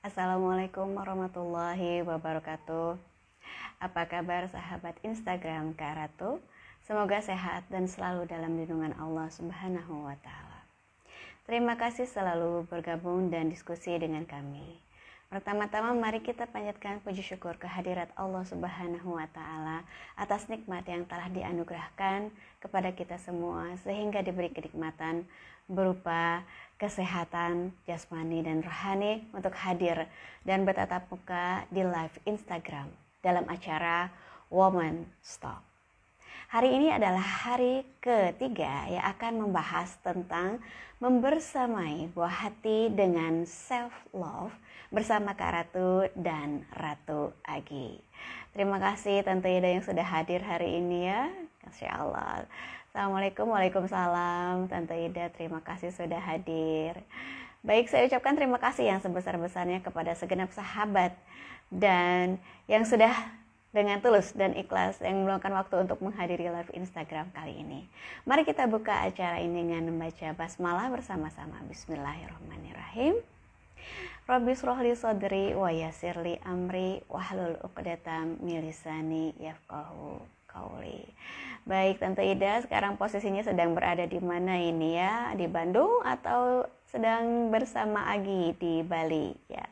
Assalamualaikum warahmatullahi wabarakatuh. Apa kabar sahabat Instagram Kak Ratu? Semoga sehat dan selalu dalam lindungan Allah Subhanahu wa Ta'ala. Terima kasih selalu bergabung dan diskusi dengan kami. Pertama-tama mari kita panjatkan puji syukur kehadirat Allah Subhanahu wa Ta'ala atas nikmat yang telah dianugerahkan kepada kita semua, sehingga diberi kenikmatan berupa kesehatan jasmani dan rohani untuk hadir dan bertatap muka di live Instagram dalam acara Woman Talk. Hari ini adalah hari ketiga yang akan membahas tentang membersamai buah hati dengan self-love bersama Kak Ratu dan Ratu Agi. Terima kasih Tante Ida yang sudah hadir hari ini ya. Masya Allah. Assalamualaikum, waalaikumsalam. Tante Ida, terima kasih sudah hadir. Baik, saya ucapkan terima kasih yang sebesar-besarnya kepada segenap sahabat dan yang sudah dengan tulus dan ikhlas yang meluangkan waktu untuk menghadiri live Instagram kali ini. Mari kita buka acara ini dengan membaca basmalah bersama-sama. Bismillahirrahmanirrahim. Rabbi shrahli sadri wa yassirli amri wahlul 'uqdatam min lisani yafqahu qauli. Baik, Tante Ida, sekarang posisinya sedang berada di mana ini ya? Di Bandung atau sedang bersama Agi di Bali ya?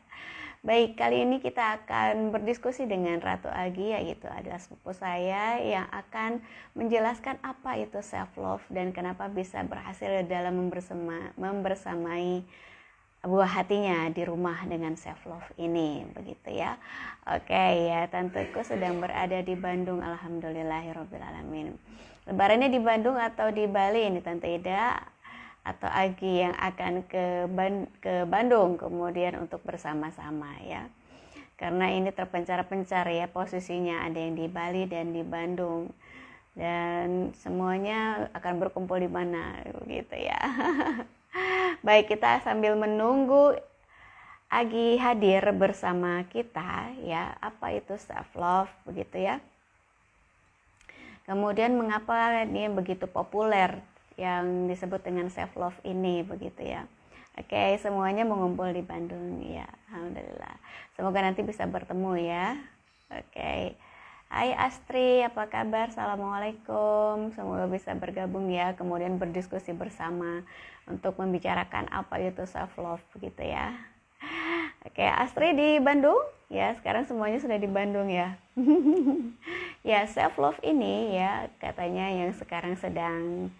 Baik, kali ini kita akan berdiskusi dengan Ratu Agi, yaitu adalah sepupu saya yang akan menjelaskan apa itu self-love dan kenapa bisa berhasil dalam membersamai buah hatinya di rumah dengan self-love ini, begitu ya. Oke ya, tanteku sedang berada di Bandung, alhamdulillahirrabbilalamin. Lebarannya di Bandung atau di Bali ini Tante Ida? Atau Agi yang akan ke Bandung kemudian untuk bersama-sama ya, karena ini terpencar-pencar ya posisinya, ada yang di Bali dan di Bandung dan semuanya akan berkumpul di mana gitu ya. Baik, kita sambil menunggu Agi hadir bersama kita ya, apa itu self love begitu ya, kemudian mengapa ini begitu populer yang disebut dengan self love ini begitu ya. Oke, semuanya mengumpul di Bandung ya, alhamdulillah. Semoga nanti bisa bertemu ya. Oke. Hai Astri, apa kabar? Assalamualaikum. Semoga bisa bergabung ya, kemudian berdiskusi bersama untuk membicarakan apa itu self love begitu ya. Oke, Astri di Bandung ya, sekarang semuanya sudah di Bandung ya. Ya, self love ini ya katanya yang sekarang sedang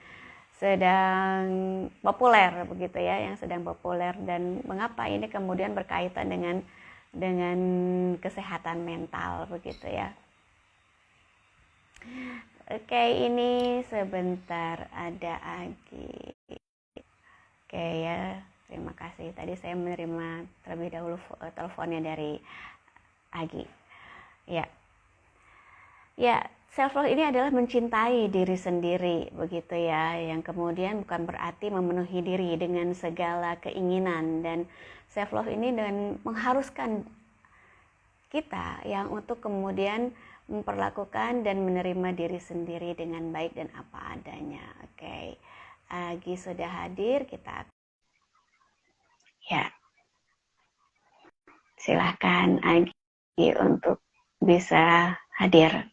populer begitu ya, yang sedang populer, dan mengapa ini kemudian berkaitan dengan kesehatan mental begitu ya. Oke, ini sebentar ada Agi. Oke ya, terima kasih. Tadi saya menerima terlebih dahulu teleponnya dari Agi. Ya, self love ini adalah mencintai diri sendiri begitu ya, yang kemudian bukan berarti memenuhi diri dengan segala keinginan, dan self love ini dan mengharuskan kita yang untuk kemudian memperlakukan dan menerima diri sendiri dengan baik dan apa adanya. Oke, Agi sudah hadir, kita ya silahkan Agi untuk bisa hadir.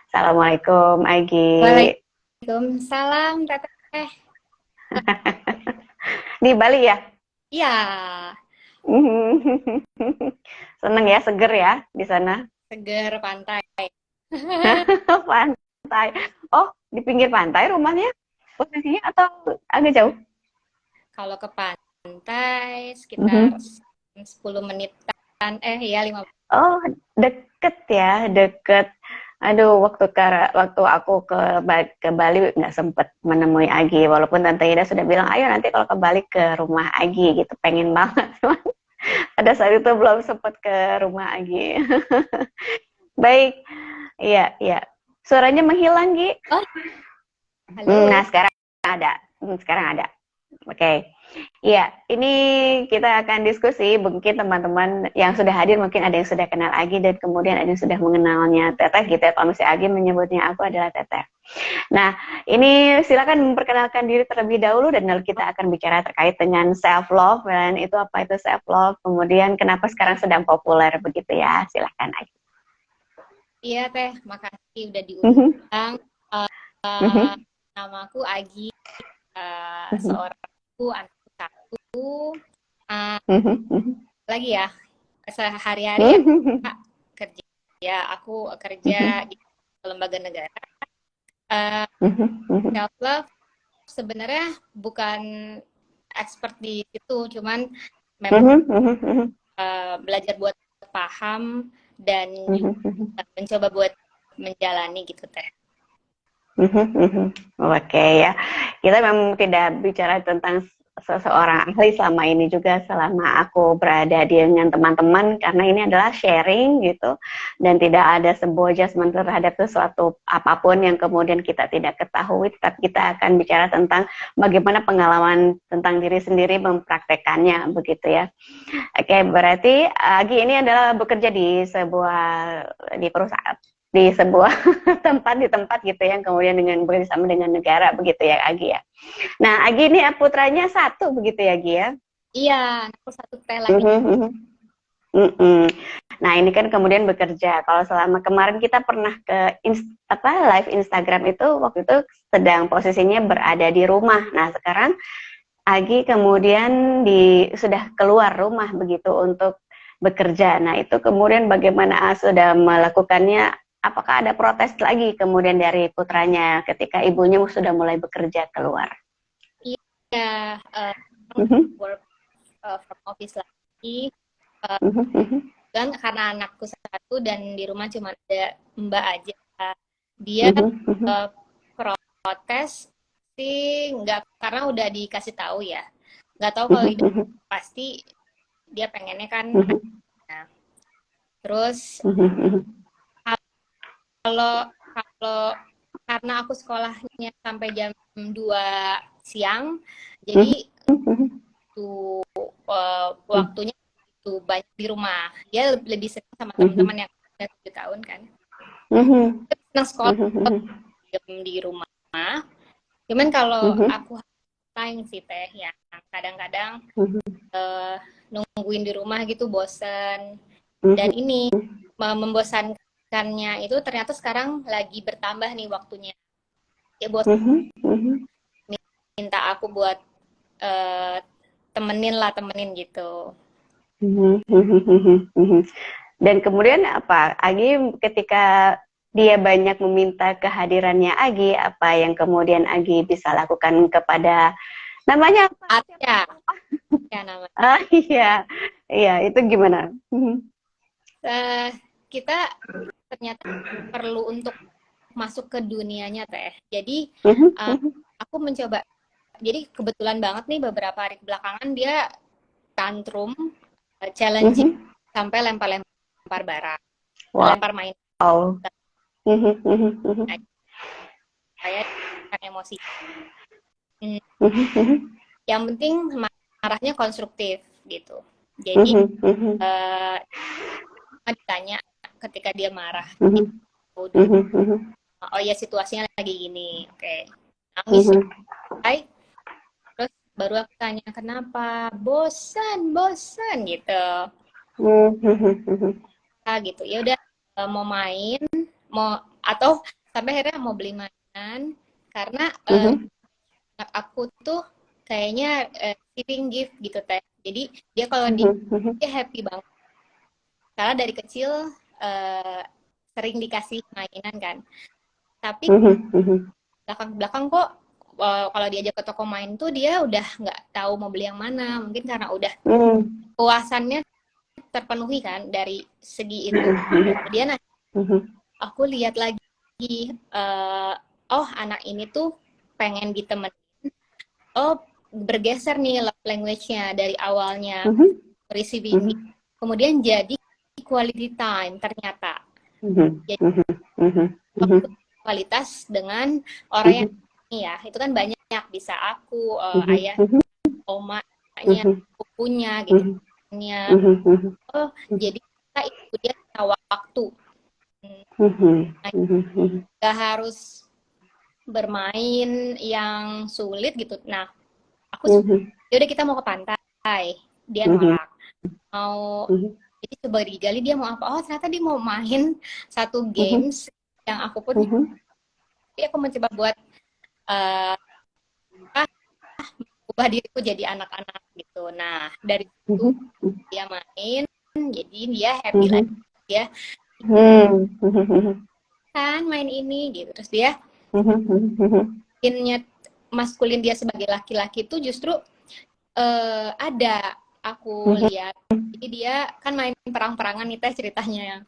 Assalamualaikum Agi. Waalaikumsalam, Teteh. Di Bali ya? Iya, Seneng ya, seger ya di sana. seger pantai. Pantai. Oh, di pinggir pantai rumahnya posisinya atau agak jauh? Kalau ke pantai sekitar Mhm. 10 menitan, ya 15. Oh, deket ya, deket. Aduh, waktu aku ke Bali nggak sempet menemui Agi, walaupun Tante Ida sudah bilang, ayo nanti kalau ke Bali ke rumah Agi gitu, pengen banget. Pada saat itu belum sempet ke rumah Agi. Baik, iya, iya. Suaranya menghilang, Gi. Oh, halo. Nah, sekarang ada. Sekarang ada. Oke. Iya, ini kita akan diskusi. Mungkin teman-teman yang sudah hadir mungkin ada yang sudah kenal Agi dan kemudian ada yang sudah mengenalnya Teteh gitu ya. Kalau misalnya Agi menyebutnya aku adalah Teteh. Nah, ini silakan memperkenalkan diri terlebih dahulu dan lalu kita akan bicara terkait dengan self love dan itu apa itu self love. Kemudian kenapa sekarang sedang populer begitu ya. Silakan Agi. Iya Teh, makasih udah Mhm, diundang. mhm, Namaku Agi, mhm, seorang ibu, anakku satu. Uh, mhm, mhm, Lagi ya, sehari-hari ya mhm, kerja. Ya, aku mhm, kerja di lembaga negara. Uh, mhm, mhm, Self love sebenarnya bukan expert di situ, cuman memang mhm, mhm, mhm, belajar buat paham dan juga mhm, mhm. mencoba buat menjalani gitu Teh. Mhm, mhm. Oke ya, kita memang tidak bicara tentang seseorang ahli selama ini juga selama aku berada dengan teman-teman karena ini adalah sharing gitu dan tidak ada sebuah judgment terhadap sesuatu apapun yang kemudian kita tidak ketahui, tapi kita akan bicara tentang bagaimana pengalaman tentang diri sendiri mempraktekannya begitu ya. Oke, berarti Agi ini adalah bekerja di perusahaan di sebuah tempat gitu yang kemudian dengan bekerjasama dengan negara begitu ya Agi ya. Nah Agi ini putranya satu begitu ya Agi ya. Iya, aku satu Teh lagi. Mhm, mhm, mhm. Nah ini kan kemudian bekerja. Kalau selama kemarin kita pernah ke live Instagram itu waktu itu sedang posisinya berada di rumah. Nah sekarang Agi kemudian sudah keluar rumah begitu untuk bekerja. Nah itu kemudian bagaimana sudah melakukannya? Apakah ada protes lagi kemudian dari putranya ketika ibunya sudah mulai bekerja keluar? Iya, Mhm, work from office lagi. mhm, mhm, Dan karena anakku satu dan di rumah cuma ada Mbak aja, dia mhm, mhm, uh, protes sih nggak karena udah dikasih tahu ya. Nggak tahu kalau mhm, itu mhm, pasti dia pengennya kan. mhm, Nah, terus mhm, kalau kalau karena aku sekolahnya sampai jam 2 siang, jadi mhm, waktunya itu banyak di rumah. Dia lebih sering sama mhm, teman-teman yang udah 7 tahun kan. mhm, Dia senang sekolah mhm, di rumah. Cuman kalau mhm, aku time sih Teh, ya kadang-kadang mhm, eh, nungguin di rumah gitu bosen. Dan mhm, ini membosankannya itu ternyata sekarang lagi bertambah nih waktunya. Dia bosan mhm, mhm, minta aku buat eh, temenin gitu. mhm, mhm, mhm. Dan kemudian apa? Agi ketika dia banyak meminta kehadirannya Agi, apa yang kemudian Agi bisa lakukan kepada namanya apa? Siapa Atya, yang lupa? ya nama. Ah iya, iya itu gimana? Mhm, Eh, kita ternyata perlu untuk masuk ke dunianya Teh. Jadi mhm, uh, mhm, aku mencoba. Jadi kebetulan banget nih beberapa hari belakangan dia tantrum, challenging mhm. sampai lempar-lempar barang, Wow. lempar main. Mhm, mhm, mhm, Nah, saya kan emosi. Hmm, mhm, mhm, Yang penting marahnya konstruktif gitu. Jadi mhm, mhm, uh, ditanya ketika dia marah, dia mhm, tahu dulu. mhm, mhm, Oh ya situasinya lagi gini, oke. Nangis mhm, selesai, terus baru aku tanya kenapa, bosan, bosan gitu. mhm, mhm, Gitu ya udah mau main mau atau sampai akhirnya mau beli mainan karena mhm, anak aku tuh kayaknya receiving gift gitu Teh, jadi dia kalau mhm, mhm, dia happy banget karena dari kecil eh, sering dikasih mainan kan, tapi mhm, mhm, belakang-belakang kok kalau diajak ke toko main tuh dia udah nggak tahu mau beli yang mana, mungkin karena udah mhm, puasannya terpenuhi kan dari segi itu. Kemudian mhm, aku lihat lagi oh anak ini tuh pengen ditemenin, oh bergeser nih love language-nya dari awalnya mhm, receiving mhm, kemudian jadi quality time ternyata, mhm, jadi mhm, mhm, waktu mhm, kualitas dengan orang yang ini ya itu kan banyak, bisa aku ayah mhm, omanya, pupunya gitu. Oh, jadi kita itu dia waktu. Gak harus bermain yang sulit gitu. Nah, aku yaudah kita mau ke pantai, dia nolak. Mau jadi coba digali dia mau apa? Oh ternyata dia mau main satu games yang aku pun jadi aku mencoba buat ubah diriku jadi anak-anak gitu. Nah dari itu dia main, jadi dia happy lagi ya. Kan main ini gitu. Terus dia maskulin dia sebagai laki-laki itu justru ada aku lihat. Jadi dia kan main perang-perangan nih teh ceritanya ya.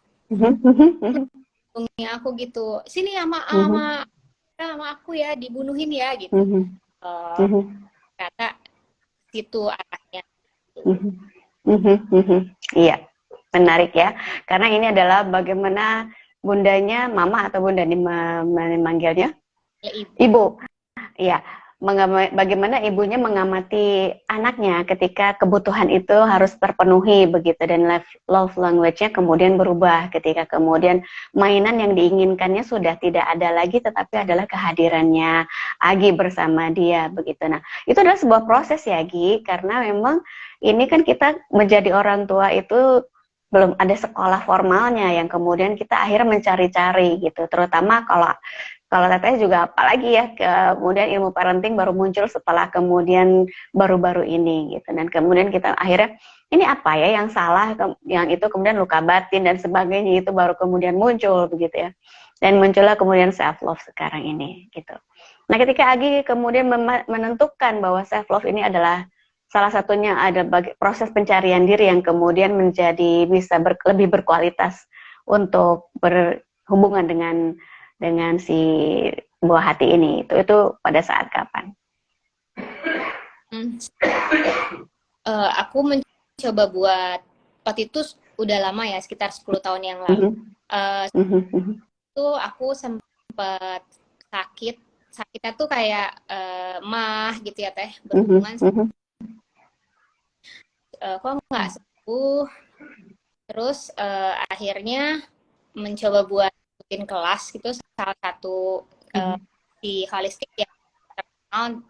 Untungnya aku gitu, sini sama aku ya, dibunuhin ya gitu. Kata situ arahnya. Iya, menarik ya. Karena ini adalah bagaimana bundanya, mama atau bunda memanggilnya? Ya, ibu. Iya, bagaimana ibunya mengamati anaknya ketika kebutuhan itu harus terpenuhi begitu, dan love language-nya kemudian berubah ketika kemudian mainan yang diinginkannya sudah tidak ada lagi, tetapi adalah kehadirannya Agi bersama dia begitu. Nah, itu adalah sebuah proses ya Agi, karena memang ini kan kita menjadi orang tua itu belum ada sekolah formalnya yang kemudian kita akhirnya mencari-cari gitu, terutama kalau teteh juga apalagi ya, kemudian ilmu parenting baru muncul setelah kemudian baru-baru ini gitu, dan kemudian kita akhirnya ini apa ya yang salah, yang itu kemudian luka batin dan sebagainya itu baru kemudian muncul begitu ya, dan muncullah kemudian self love sekarang ini gitu. Nah ketika Agi kemudian menentukan bahwa self love ini adalah salah satunya ada proses pencarian diri yang kemudian menjadi bisa lebih berkualitas untuk berhubungan dengan si buah hati ini, itu pada saat kapan? Aku mencoba buat waktu itu udah lama ya, sekitar 10 tahun yang lalu. Itu aku sempat sakitnya tuh kayak mah gitu ya teh, berhubungan kok nggak sembuh. Terus akhirnya mencoba buat bikin kelas gitu, salah satu di holistik yang terkenal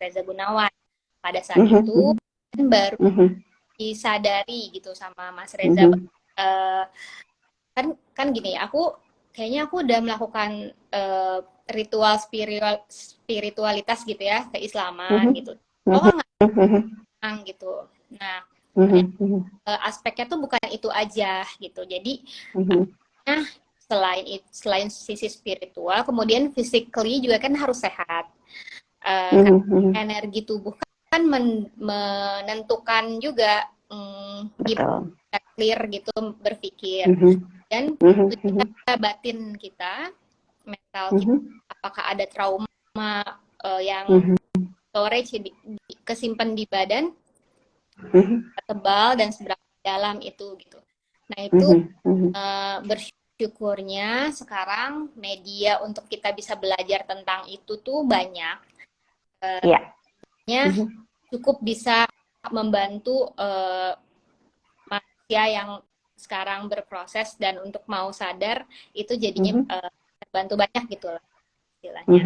Reza Gunawan. Pada saat itu baru disadari gitu sama Mas Reza, kan gini, kayaknya aku udah melakukan ritual spiritualitas gitu ya, keislaman gitu. Oh nggak gitu. Nah, aspeknya tuh bukan itu aja gitu. Jadi selain sisi spiritual, kemudian physically juga kan harus sehat. Energi tubuh kan menentukan juga gimana clear gitu berpikir, dan kita batin kita, mental kita, apakah ada trauma yang storage kesimpan di badan, tebal dan seberapa dalam itu gitu. Nah itu bersyukurnya sekarang media untuk kita bisa belajar tentang itu tuh banyak. Cukup bisa membantu manusia yang sekarang berproses dan untuk mau sadar itu jadinya terbantu banyak gitu lah istilahnya.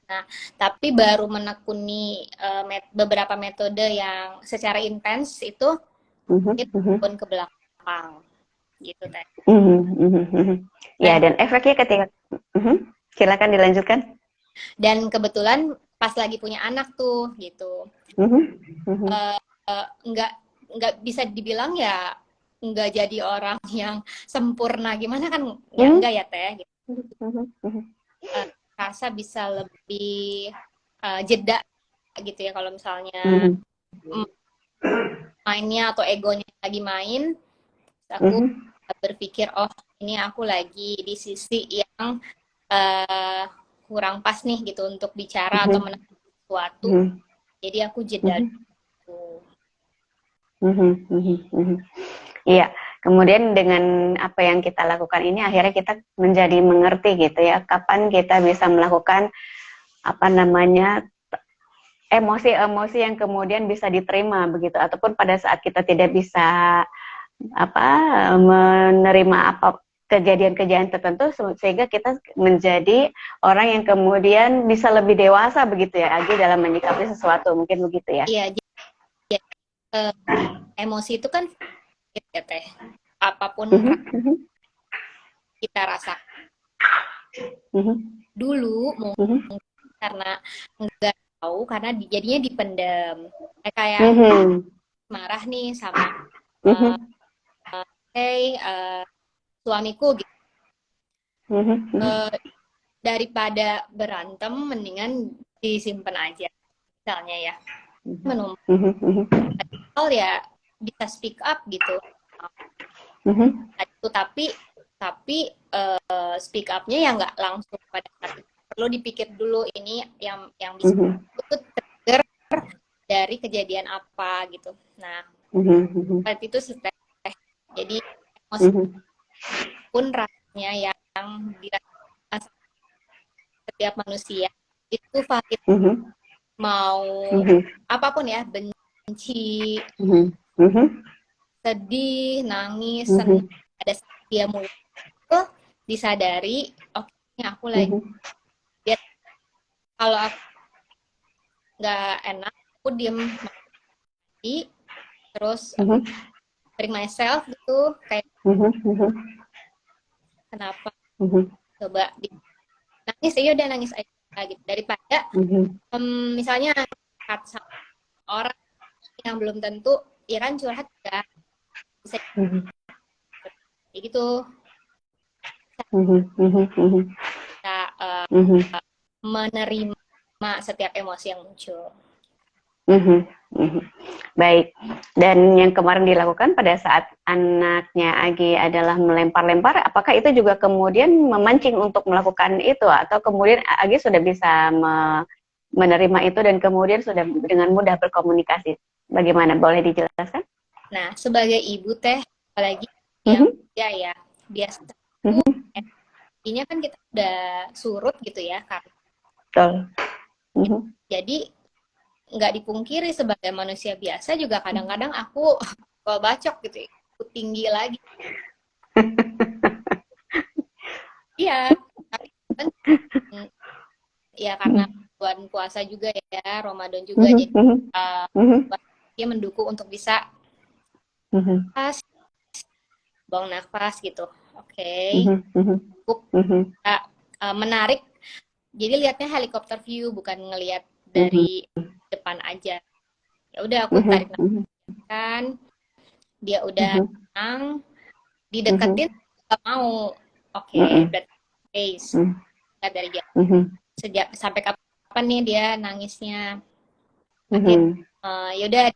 Nah, tapi baru menekuni beberapa metode yang secara intens itu pun ke belakang gitu teh. Ya, dan efeknya ketika silakan dilanjutkan. Dan kebetulan pas lagi punya anak tuh gitu, nggak bisa dibilang ya nggak jadi orang yang sempurna gimana kan ya enggak ya teh gitu. Rasa bisa lebih jeda gitu ya kalau misalnya mainnya atau egonya lagi main, aku berpikir oh ini aku lagi di sisi yang kurang pas nih gitu untuk bicara atau menanggapi sesuatu, jadi aku jeda. Iya, kemudian dengan apa yang kita lakukan ini akhirnya kita menjadi mengerti gitu ya, kapan kita bisa melakukan apa namanya, emosi-emosi yang kemudian bisa diterima begitu, ataupun pada saat kita tidak bisa apa menerima apa kejadian-kejadian tertentu, sehingga kita menjadi orang yang kemudian bisa lebih dewasa begitu ya Agi dalam menyikapi sesuatu, mungkin begitu ya. Iya, emosi itu kan ya teh, apapun kita rasa dulu mungkin karena nggak tahu, karena jadinya dipendam, kayak marah nih sama suamiku gitu. Daripada berantem mendingan disimpan aja misalnya ya, menumpuk ya bisa speak up gitu. Tapi speak up-nya ya nggak langsung pada saat itu. Perlu dipikir dulu ini yang bisa itu trigger dari kejadian apa gitu. Nah, saat itu jadi emosi pun rasanya yang dirasakan setiap manusia itu valid, mau apapun ya, benci, sedih, nangis, senang, ada dia mulai itu disadari, oke, aku lagi ya, kalau aku nggak enak aku diem mati, terus bring myself gitu, kayak kenapa coba nangis, ya udah nangis aja gitu, daripada misalnya curhat sama orang yang belum tentu ya kan, curhat juga bisa kayak gitu, kita menerima setiap emosi yang muncul. Baik. Dan yang kemarin dilakukan pada saat anaknya Agi adalah melempar-lempar, apakah itu juga kemudian memancing untuk melakukan itu, atau kemudian Agi sudah bisa menerima itu dan kemudian sudah dengan mudah berkomunikasi? Bagaimana? Boleh dijelaskan? Nah, sebagai ibu teh, apalagi yang ya biasa intinya kan kita udah surut gitu ya, kan. Betul. Jadi nggak dipungkiri sebagai manusia biasa juga kadang-kadang aku bacok gitu ya, aku tinggi lagi. Iya, tapi kan ya karena bulan puasa juga ya, Ramadan juga, jadi dia mendukung untuk bisa nafas, buang nafas gitu. Oke. Menarik. Jadi lihatnya helikopter view, bukan ngelihat dari depan aja. Ya udah aku tarik nafas kan, dia udah tenang, dideketin nggak mau. Oke, berarti space. Lihat dari dia. Sejak sampai kapan nih dia nangisnya? Yaudah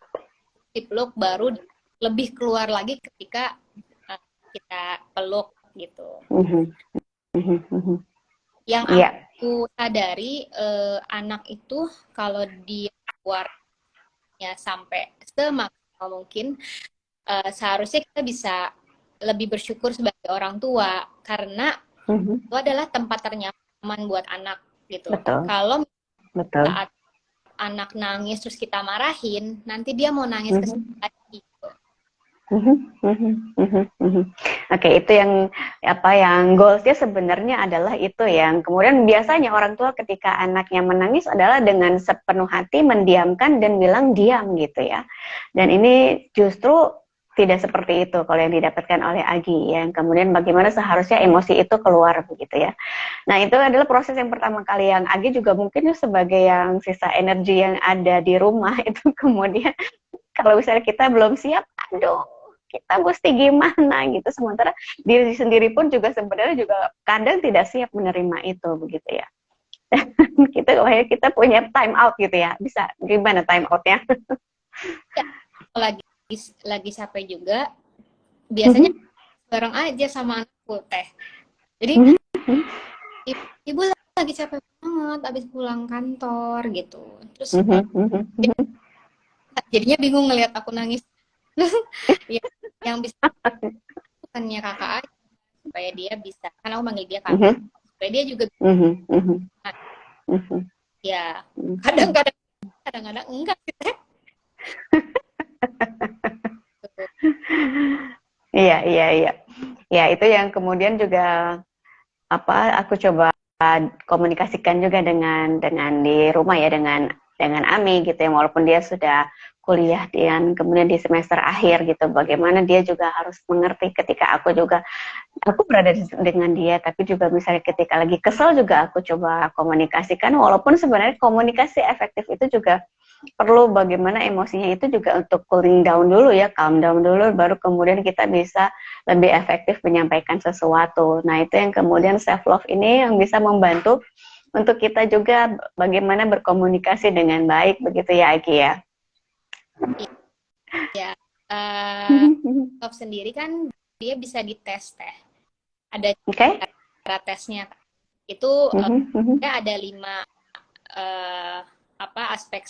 dipeluk, baru lebih keluar lagi ketika kita peluk gitu. Yang aku sadari, anak itu kalau dia keluarnya sampai semaksimal mungkin, seharusnya kita bisa lebih bersyukur sebagai orang tua, karena itu adalah tempat ternyaman buat anak gitu. Kalau saat anak nangis terus kita marahin, nanti dia mau nangis lagi gitu. Oke, itu yang goalsnya sebenarnya adalah itu, yang kemudian biasanya orang tua ketika anaknya menangis adalah dengan sepenuh hati mendiamkan dan bilang diam gitu ya. Dan ini justru tidak seperti itu kalau yang didapatkan oleh Agi, yang kemudian bagaimana seharusnya emosi itu keluar begitu ya. Nah, itu adalah proses yang pertama kali yang Agi juga mungkin sebagai yang sisa energi yang ada di rumah itu kemudian kalau misalnya kita belum siap, aduh, kita mesti gimana gitu. Sementara diri sendiri pun juga sebenarnya juga kadang tidak siap menerima itu begitu ya. Kita punya time out gitu ya. Bisa gimana time outnya? Ya, lagi capek juga, biasanya bareng aja sama anakku teh. Jadi ibu lagi capek banget abis pulang kantor gitu. Terus jadinya bingung ngelihat aku nangis. yang bisa bukannya kakak aja, supaya dia bisa, karena aku manggil dia kakak, supaya dia juga bisa. Ya, kadang-kadang enggak gitu. Iya, iya, iya. Ya, itu yang kemudian juga aku coba komunikasikan juga dengan di rumah ya, dengan Ami gitu ya, walaupun dia sudah kuliah dan kemudian di semester akhir gitu, bagaimana dia juga harus mengerti ketika aku berada dengan dia, tapi juga misalnya ketika lagi kesel juga aku coba komunikasikan, walaupun sebenarnya komunikasi efektif itu juga perlu bagaimana emosinya itu juga untuk cooling down dulu ya, calm down dulu, baru kemudian kita bisa lebih efektif menyampaikan sesuatu. Nah, itu yang kemudian self love ini yang bisa membantu untuk kita juga bagaimana berkomunikasi dengan baik, begitu ya Aki ya. Ya, Love sendiri kan dia bisa dites teh. Ada Oke. cara tesnya. Itu ada 5 aspek,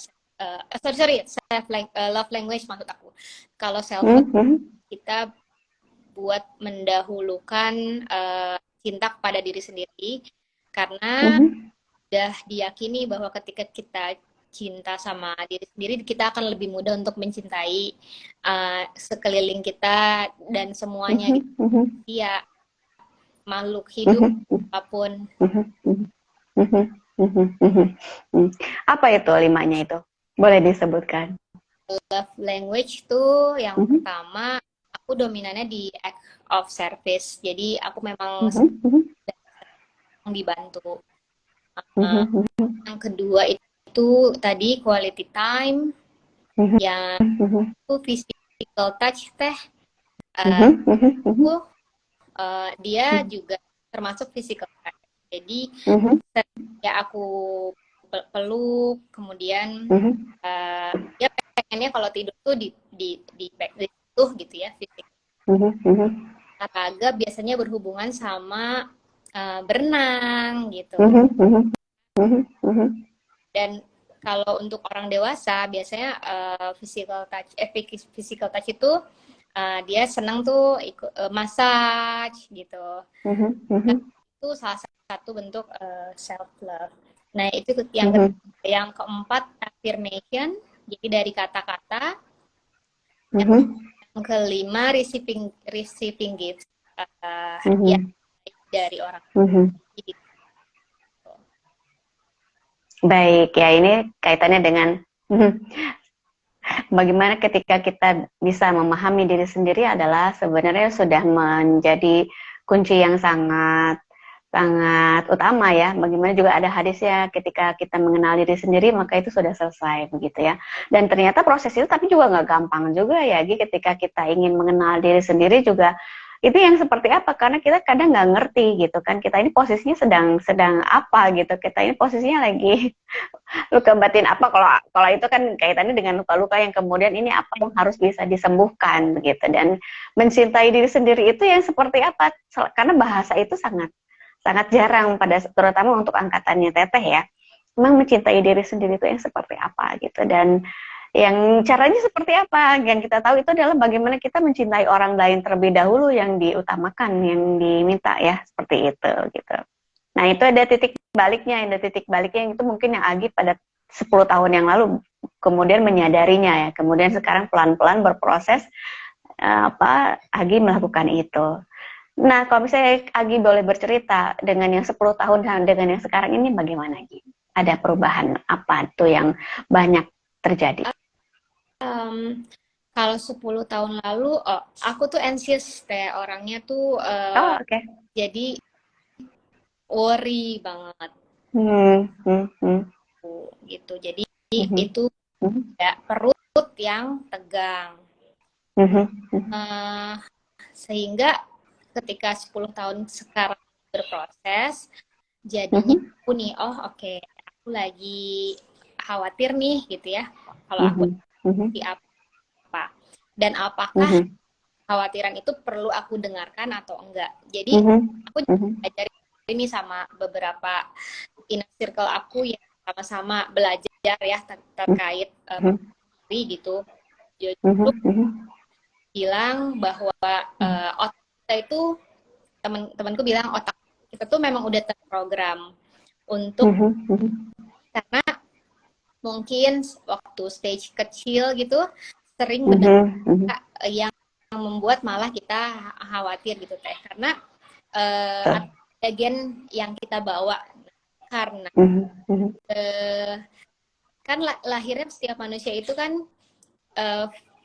love language maksud aku. Kalau self love kita buat mendahulukan cinta kepada diri sendiri, karena udah diyakini bahwa ketika kita cinta sama diri sendiri, kita akan lebih mudah untuk mencintai sekeliling kita dan semuanya gitu. Ya, makhluk hidup apapun. Apa itu 5-nya itu? Boleh disebutkan? Love language tuh yang pertama, aku dominannya di act of service. Jadi aku memang dibantu. Yang kedua itu tadi quality time. Yang itu physical touch teh. Dia juga termasuk physical touch. Jadi ya aku peluk, kemudian dia pengennya kalau tidur tuh di tuh gitu ya, fisik. Olahraga biasanya berhubungan sama berenang gitu. Dan kalau untuk orang dewasa biasanya physical touch itu dia senang tuh ikut massage gitu. Itu salah satu bentuk self love. Nah, itu yang keempat, affirmation, jadi dari kata-kata. Yang kelima, receiving gifts, ya, dari orang. Baik, ya ini kaitannya dengan bagaimana ketika kita bisa memahami diri sendiri adalah sebenarnya sudah menjadi kunci yang sangat utama ya. Bagaimana juga ada hadisnya, ketika kita mengenal diri sendiri maka itu sudah selesai begitu ya. Dan ternyata proses itu tapi juga nggak gampang juga ya, ketika kita ingin mengenal diri sendiri juga itu yang seperti apa, karena kita kadang nggak ngerti gitu kan, kita ini posisinya sedang apa gitu, kita ini posisinya lagi luka batin apa, kalau itu kan kaitannya dengan luka-luka yang kemudian ini apa yang harus bisa disembuhkan begitu. Dan mencintai diri sendiri itu yang seperti apa, karena bahasa itu sangat jarang terutama untuk angkatannya Teteh ya. Memang mencintai diri sendiri itu yang seperti apa gitu, dan yang caranya seperti apa yang kita tahu itu adalah bagaimana kita mencintai orang lain terlebih dahulu yang diutamakan, yang diminta ya, seperti itu gitu. Nah, itu ada titik baliknya yang itu mungkin yang Agi pada 10 tahun yang lalu kemudian menyadarinya ya, kemudian sekarang pelan-pelan berproses Agi melakukan itu. Nah, kalau misalnya Agi boleh bercerita dengan yang 10 tahun dan dengan yang sekarang ini bagaimana Agi? Ada perubahan apa tuh yang banyak terjadi? Kalau 10 tahun lalu, aku tuh anxious teh, orangnya tuh Okay. Jadi worry banget. Gitu. Jadi itu ya perut yang tegang. Sehingga ketika 10 tahun sekarang berproses, jadinya aku nih, oke, aku lagi khawatir nih gitu ya, kalau aku di apa, dan apakah khawatiran itu perlu aku dengarkan atau enggak. Jadi aku belajar ini sama beberapa inner circle aku yang sama-sama belajar ya terkait gitu. Bilang bahwa otak kita itu, teman-temanku bilang otak kita tuh memang udah terprogram untuk karena mungkin waktu stage kecil gitu sering mendengar yang membuat malah kita khawatir gitu Teh, karena ada gen yang kita bawa, karena kan lahirnya setiap manusia itu kan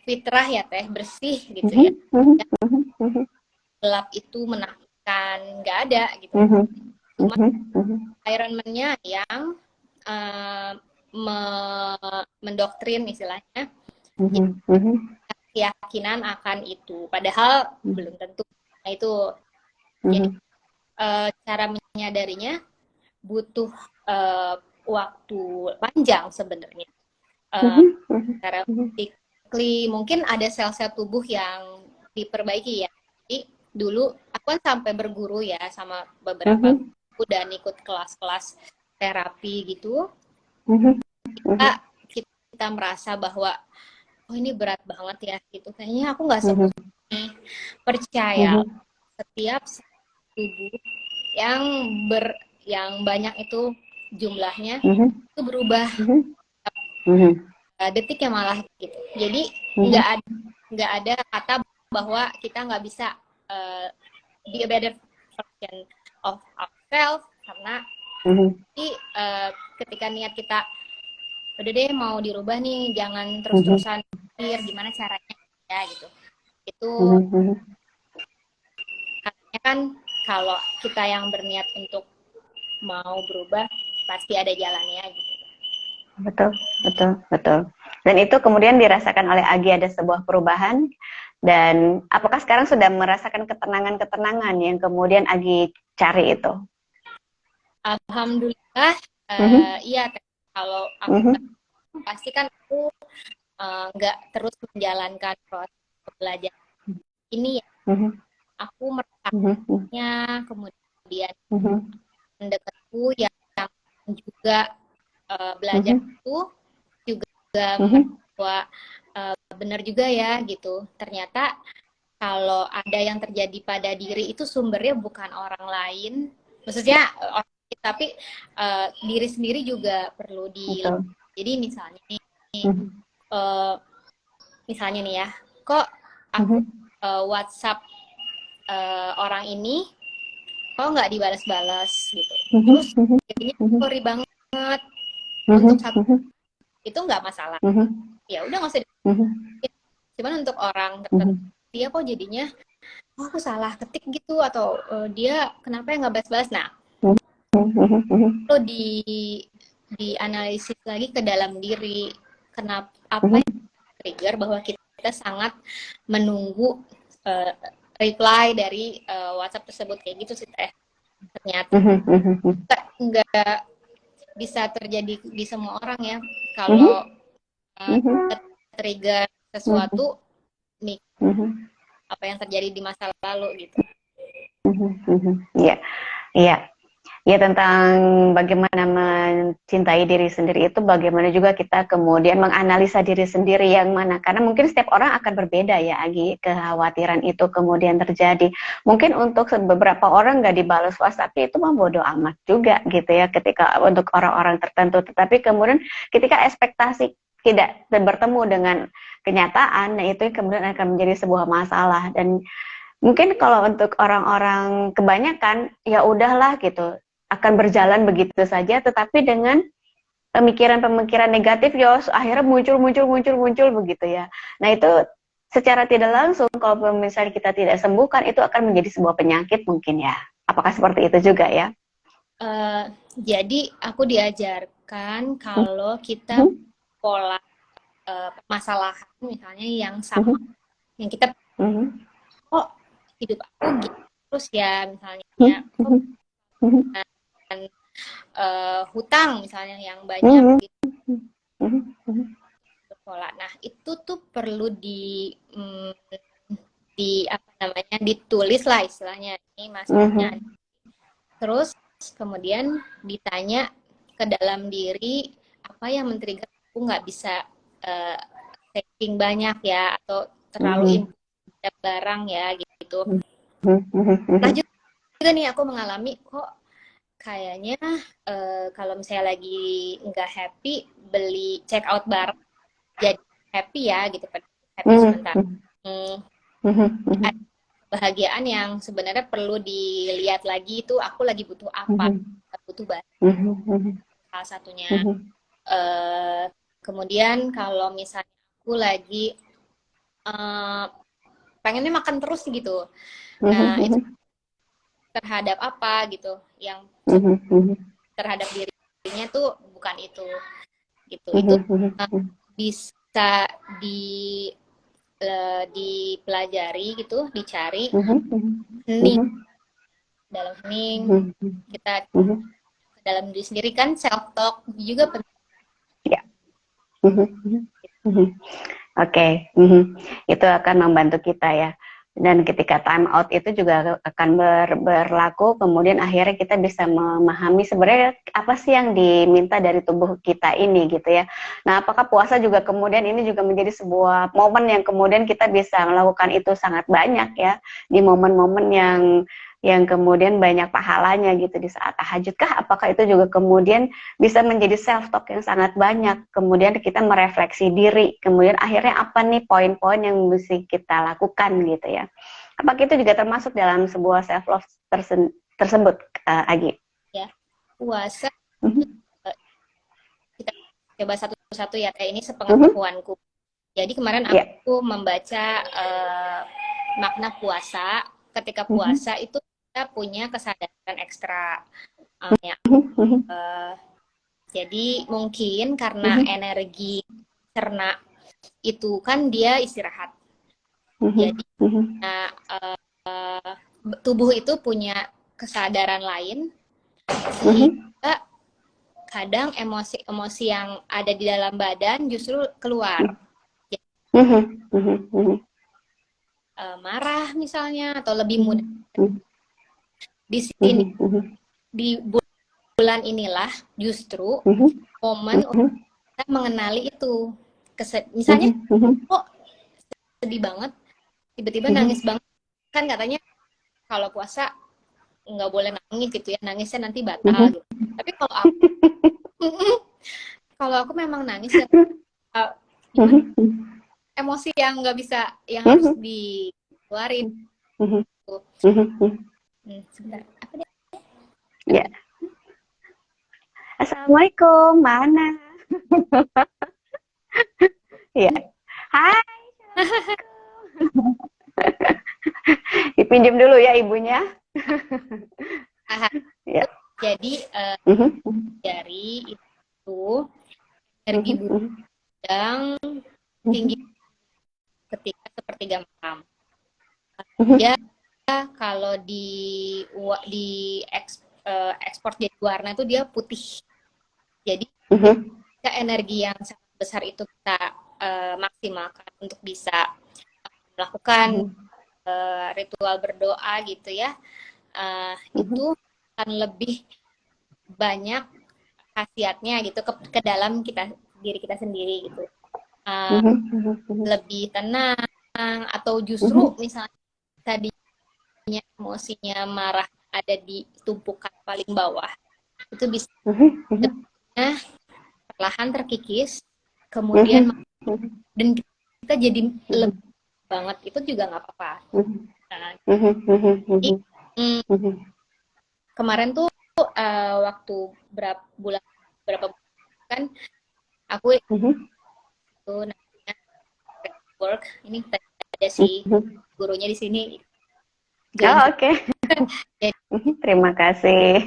fitrah ya Teh, bersih gitu ya. Gelap itu menakutkan, nggak ada gitu. Cuma environment-nya yang mendoktrin istilahnya, keyakinan akan itu, padahal belum tentu. Nah itu jadi cara menyadarinya butuh waktu panjang sebenarnya. Cara mungkin ada sel-sel tubuh yang diperbaiki ya. Jadi dulu aku kan sampai berguru ya sama beberapa guru dan ikut kelas-kelas terapi gitu. Kita merasa bahwa oh ini berat banget ya gitu. Kayaknya aku nggak sembuh. Percaya setiap tubuh yang banyak itu jumlahnya itu berubah detiknya malah gitu. Jadi nggak ada kata bahwa kita nggak bisa be a better version of ourselves, karena ketika niat kita udah deh mau dirubah nih, jangan terus-terusan pikir gimana caranya ya gitu. Itu katanya kan kalau kita yang berniat untuk mau berubah pasti ada jalannya gitu. Betul. Dan itu kemudian dirasakan oleh Agi, ada sebuah perubahan. Dan apakah sekarang sudah merasakan ketenangan-ketenangan yang kemudian Agi cari itu? Alhamdulillah, iya. Kalau aku pasti kan aku nggak terus menjalankan proses belajar ini ya. Aku merasakannya, kemudian mendekatku yang juga belajar itu juga bahwa benar juga ya gitu. Ternyata kalau ada yang terjadi pada diri itu sumbernya bukan orang lain, maksudnya tapi diri sendiri juga perlu jadi misalnya nih, misalnya nih ya, kok aku WhatsApp orang ini kok nggak dibalas-balas gitu, terus jadinya sorry banget untuk satu itu nggak masalah, ya udah nggak usah cuman untuk orang tertentu dia kok jadinya oh aku salah ketik gitu, atau dia kenapa ya nggak balas-balas. Nah perlu dianalisis lagi ke dalam diri, kenapa, apa yang trigger bahwa kita sangat menunggu reply dari WhatsApp tersebut kayak gitu sih Teh. Ternyata nggak bisa terjadi di semua orang ya. Kalau trigger sesuatu nih apa yang terjadi di masa lalu gitu. Iya. Ya, tentang bagaimana mencintai diri sendiri itu, bagaimana juga kita kemudian menganalisa diri sendiri yang mana. Karena mungkin setiap orang akan berbeda ya, Agi, kekhawatiran itu kemudian terjadi. Mungkin untuk beberapa orang nggak dibalas WhatsApp itu mah bodo amat juga gitu ya, ketika untuk orang-orang tertentu. Tetapi kemudian ketika ekspektasi tidak bertemu dengan kenyataan, nah itu kemudian akan menjadi sebuah masalah. Dan mungkin kalau untuk orang-orang kebanyakan, ya udahlah gitu, akan berjalan begitu saja, tetapi dengan pemikiran-pemikiran negatif ya akhirnya muncul begitu ya. Nah itu secara tidak langsung kalau misalnya kita tidak sembuhkan, itu akan menjadi sebuah penyakit mungkin ya. Apakah seperti itu juga ya? Jadi aku diajarkan kalau kita pola permasalahan misalnya yang sama, yang kita kok hidup aku gitu terus ya, misalnya ya, hutang misalnya yang banyak gitu pola. Nah itu tuh perlu di apa namanya, ditulis lah istilahnya ini masalahnya. Terus kemudian ditanya ke dalam diri, apa yang men-trigger aku nggak bisa saving banyak ya, atau terlalu impulsif barang ya gitu. Nah juga nih aku mengalami kok kayaknya kalau misalnya lagi nggak happy, beli check out barang jadi happy ya gitu kan, happy sebentar. Ada kebahagiaan yang sebenarnya perlu dilihat lagi, itu aku lagi butuh apa, butuh barang salah satunya. Kemudian kalau misalnya aku lagi pengennya makan terus gitu, nah itu terhadap apa gitu yang terhadap dirinya tuh bukan itu gitu. Itu bisa dipelajari gitu, dicari hening, dalam hening kita dalam diri sendiri kan, self talk juga penting. Ya. Oke, itu akan membantu kita ya. Dan ketika time out itu juga akan berlaku, kemudian akhirnya kita bisa memahami sebenarnya apa sih yang diminta dari tubuh kita ini gitu ya. Nah, apakah puasa juga kemudian ini juga menjadi sebuah momen yang kemudian kita bisa melakukan itu sangat banyak ya, di momen-momen yang kemudian banyak pahalanya gitu di saat tahajud kah? Apakah itu juga kemudian bisa menjadi self talk yang sangat banyak, kemudian kita merefleksi diri, kemudian akhirnya apa nih poin-poin yang mesti kita lakukan gitu ya. Apakah itu juga termasuk dalam sebuah self love tersebut, Agi? Ya, puasa kita coba satu-satu ya, kayak ini sepengetahuanku. Jadi kemarin aku membaca makna puasa. Ketika puasa itu kita punya kesadaran ekstra. Jadi mungkin karena energi cerna itu kan dia istirahat. Jadi tubuh itu punya kesadaran lain, sehingga kadang emosi-emosi yang ada di dalam badan justru keluar. Marah misalnya, atau lebih mudah. Di sini, di bulan inilah justru momen untuk kita mengenali itu. Misalnya, kok sedih banget, tiba-tiba nangis banget. Kan katanya kalau puasa nggak boleh nangis gitu ya, nangisnya nanti batal gitu. Tapi kalau aku memang nangis ya, emosi yang nggak bisa, yang harus dikeluarin. Sebentar, apa deh? Ya. Assalamualaikum, mana? Ya. Hai. Dipinjam dulu ya ibunya. Ya. Jadi dari itu energi yang tinggi ketika sepertiga malam. Ya, kalau ekspor jadi warna itu dia putih. Jadi energi yang sangat besar itu kita maksimalkan untuk bisa melakukan ritual berdoa gitu ya. Itu akan lebih banyak khasiatnya gitu ke dalam diri kita sendiri gitu. Lebih tenang, atau justru misalnya tadinya emosinya marah ada di tumpukan paling bawah, itu bisa perlahan terkikis, kemudian dan kita jadi lebih banget, itu juga nggak apa-apa. Jadi, kemarin tuh waktu berapa bulan kan aku itu namanya work, ini ada si gurunya di sini. Oke. Terima kasih.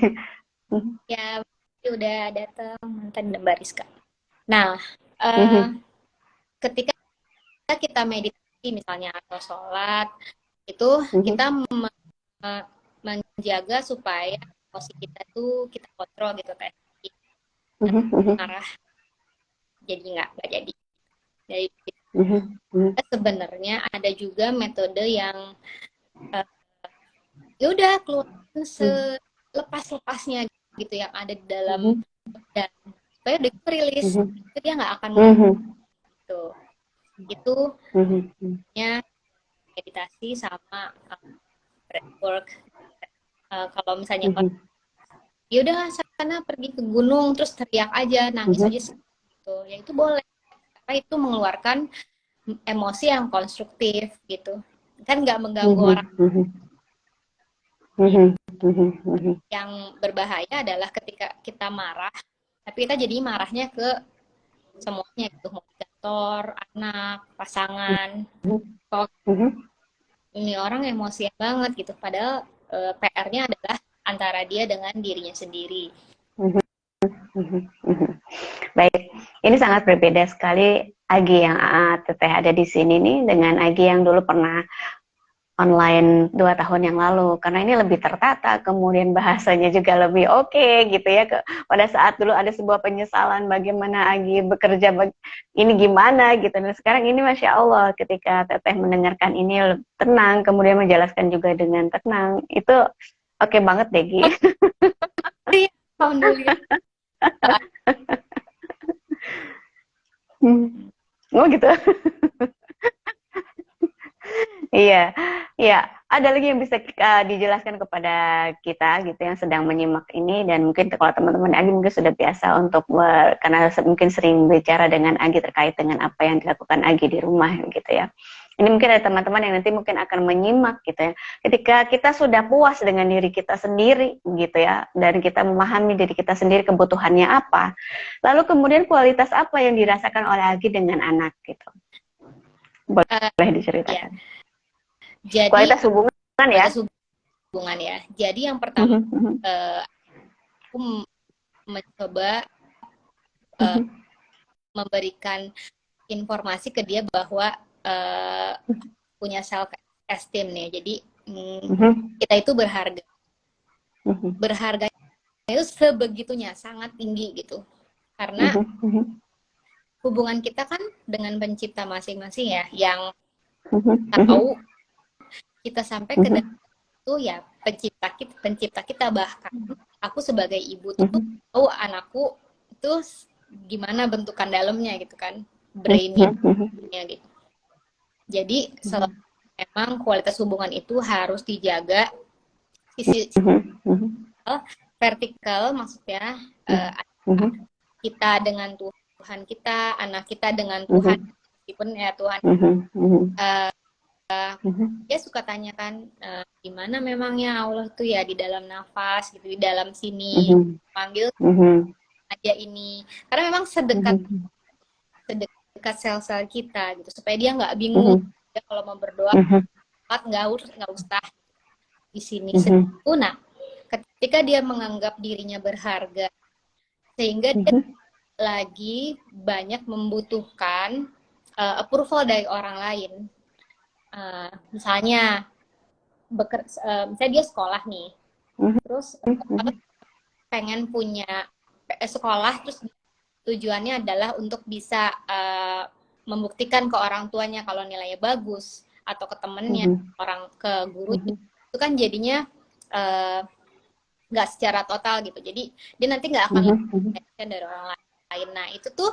Ya, udah datang mantan Mbak Rizka. Nah, ketika kita meditasi misalnya atau sholat, itu kita menjaga supaya emosi kita tuh kita kontrol gitu kan. Marah jadi nggak jadi. Jadi sebenarnya ada juga metode yang ya udah keluarin selepas-lepasnya gitu yang ada di dalam, dan supaya dia rilis, dia nggak akan gitu. Itu nya meditasi sama breathwork. Kalau misalnya ya udah sana pergi ke gunung terus teriak aja, nangis aja gitu. Ya itu boleh, karena itu mengeluarkan emosi yang konstruktif gitu, kan nggak mengganggu orang. Yang berbahaya adalah ketika kita marah tapi kita jadi marahnya ke semuanya gitu, mau di kantor, anak, pasangan. Kok ini orang emosian banget gitu, padahal PR-nya adalah antara dia dengan dirinya sendiri. Baik, ini sangat berbeda sekali Agi yang Teteh ada di sini nih dengan Agi yang dulu pernah online 2 tahun yang lalu, karena ini lebih tertata, kemudian bahasanya juga lebih oke gitu ya. Pada saat dulu ada sebuah penyesalan bagaimana Agi bekerja ini gimana gitu, dan sekarang ini Masya Allah ketika Teteh mendengarkan ini tenang, kemudian menjelaskan juga dengan tenang, itu oke banget deh Gi. Alhamdulillah. Oh gitu. Iya, iya. Ada lagi yang bisa dijelaskan kepada kita gitu yang sedang menyimak ini, dan mungkin kalau teman-teman Agi mungkin sudah biasa untuk karena mungkin sering bicara dengan Agi terkait dengan apa yang dilakukan Agi di rumah gitu ya. Ini mungkin ada teman-teman yang nanti mungkin akan menyimak gitu ya. Ketika kita sudah puas dengan diri kita sendiri gitu ya, dan kita memahami diri kita sendiri kebutuhannya apa, lalu kemudian kualitas apa yang dirasakan oleh Agi dengan anak gitu. Boleh diceritakan. Ya. Jadi Kualitas hubungan ya. kualitas hubungan ya. Jadi yang pertama aku mencoba memberikan informasi ke dia bahwa punya self esteem nih. Jadi kita itu berharga. Berharga itu sebegitunya, sangat tinggi gitu. Karena hubungan kita kan dengan pencipta masing-masing ya, yang tahu kita sampai ke dalam itu ya pencipta kita. Bahkan aku sebagai ibu tuh tahu anakku itu gimana bentukan dalamnya gitu kan, brainnya gitu. Jadi memang kualitas hubungan itu harus dijaga. Sisi vertikal maksudnya kita dengan Tuhan kita, anak kita dengan Tuhan, meskipun ya Tuhan dia suka tanya kan, gimana memangnya Allah tuh ya di dalam nafas gitu, di dalam sini panggil aja ini, karena memang sedekat sel-sel kita gitu, supaya dia nggak bingung dia kalau mau berdoa nggak usah di sini. Nah, ketika dia menganggap dirinya berharga, sehingga dia lagi banyak membutuhkan approval dari orang lain. Misalnya misalnya dia sekolah nih, terus pengen punya sekolah, terus tujuannya adalah untuk bisa membuktikan ke orang tuanya kalau nilainya bagus, atau ke temennya, ke guru, itu kan jadinya nggak secara total gitu. Jadi dia nanti nggak akan dari orang lain. Nah itu tuh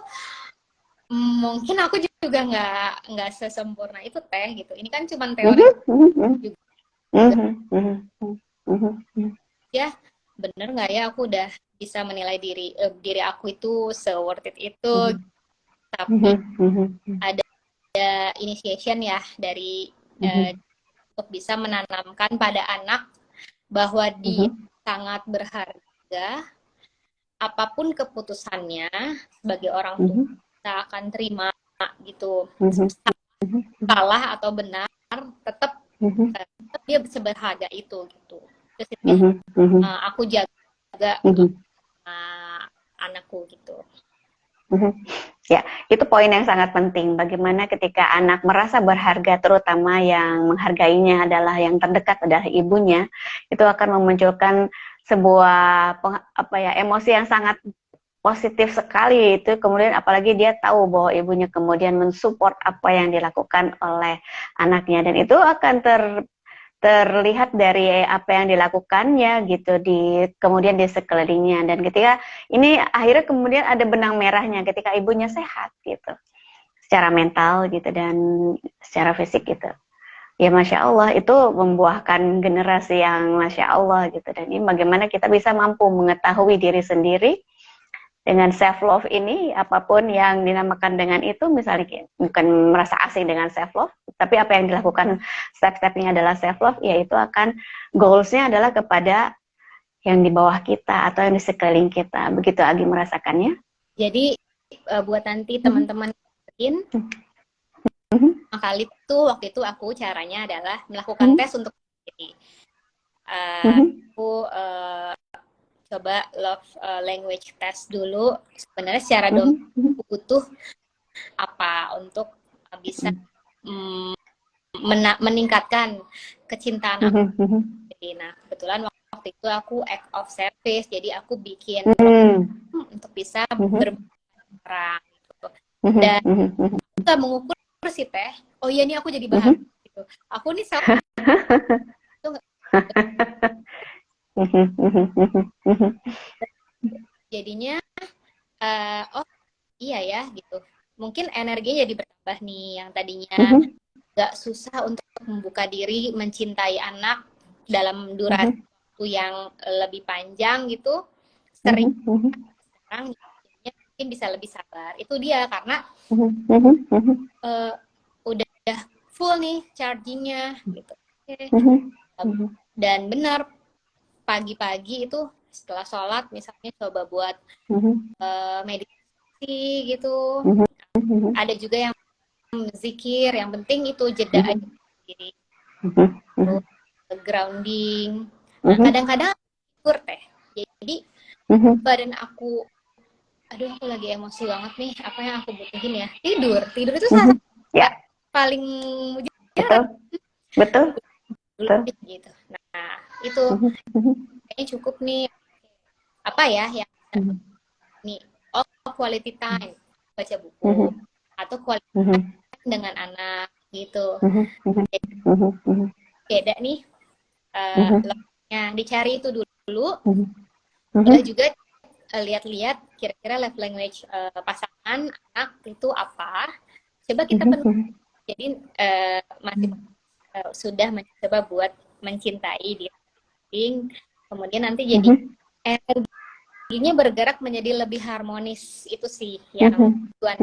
mungkin aku juga nggak sesempurna itu Teh gitu. Ini kan cuma teori juga. Ya bener nggak ya aku udah bisa menilai diri aku itu worth it itu. Tapi ada initiation ya dari untuk bisa menanamkan pada anak bahwa dia sangat berharga. Apapun keputusannya sebagai orang tua kita akan terima gitu. Salah atau benar tetap dia berharga itu gitu. Terus aku jaga anakku gitu. Ya, itu poin yang sangat penting. Bagaimana ketika anak merasa berharga, terutama yang menghargainya adalah yang terdekat adalah ibunya, itu akan memunculkan sebuah emosi yang sangat positif sekali itu. Kemudian apalagi dia tahu bahwa ibunya kemudian mensupport apa yang dilakukan oleh anaknya, dan itu akan terlihat dari apa yang dilakukannya gitu kemudian di sekelilingnya. Dan ketika ini akhirnya kemudian ada benang merahnya ketika ibunya sehat gitu secara mental gitu dan secara fisik gitu. ya Masya Allah itu membuahkan generasi yang Masya Allah gitu. Dan ini bagaimana kita bisa mampu mengetahui diri sendiri dengan self love ini, apapun yang dinamakan dengan itu, misalnya bukan merasa asing dengan self love, tapi apa yang dilakukan step-stepnya adalah self love, yaitu akan goalsnya adalah kepada yang di bawah kita atau yang di sekeliling kita. Begitu Agi merasakannya. Jadi buat nanti teman-teman mungkin kali itu waktu itu aku caranya adalah melakukan tes untuk diri. Aku coba love language test dulu. Sebenarnya secara butuh apa untuk bisa meningkatkan kecintaan aku. Nah, kebetulan waktu itu aku act of service, jadi aku bikin untuk bisa berperan gitu. Dan kita mengukur sih Teh, oh iya nih aku jadi bahagia gitu. Aku nih self itu jadinya oh iya ya gitu. Mungkin energinya jadi bertambah nih, yang tadinya gak susah untuk membuka diri mencintai anak dalam durasi waktu yang lebih panjang gitu, sekarang mungkin bisa lebih sabar. Itu dia karena udah full nih chargingnya gitu. Dan benar pagi-pagi itu setelah sholat misalnya coba buat meditasi gitu. Ada juga yang zikir, yang penting itu jeda aja sendiri. Grounding. Nah, kadang-kadang tidur Teh. Jadi badan aku, aduh aku lagi emosi banget nih, apa yang aku butuhin ya? Tidur itu salah paling mujarab. Betul. Gitu. Nah, itu kayaknya cukup nih. Apa ya yang nih, quality time, baca buku atau quality time dengan anak gitu. Beda nih dicari itu dulu. Boleh juga lihat-lihat kira-kira love language pasangan anak itu apa. Coba kita penuhi. Jadi masih sudah mencoba buat mencintai diri, kemudian nanti jadi energinya bergerak menjadi lebih harmonis. Itu sih yang tujuan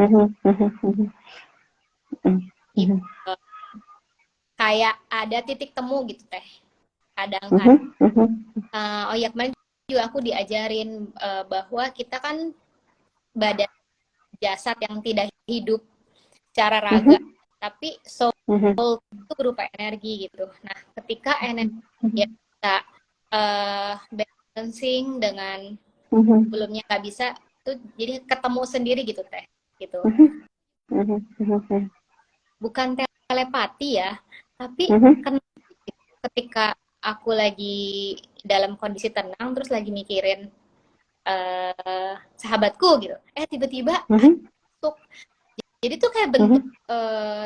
kayak ada titik temu gitu Teh. Kadang-kadang oh ya kemarin juga aku diajarin bahwa kita kan badan jasad yang tidak hidup secara raga, tapi soul itu berupa energi gitu. Nah, ketika energi kita balancing dengan sebelumnya nggak bisa, itu jadi ketemu sendiri gitu Teh. Gitu. Bukan telepati ya, tapi ketika aku lagi dalam kondisi tenang terus lagi mikirin sahabatku gitu, tiba-tiba masuk. Jadi tuh kayak bentuk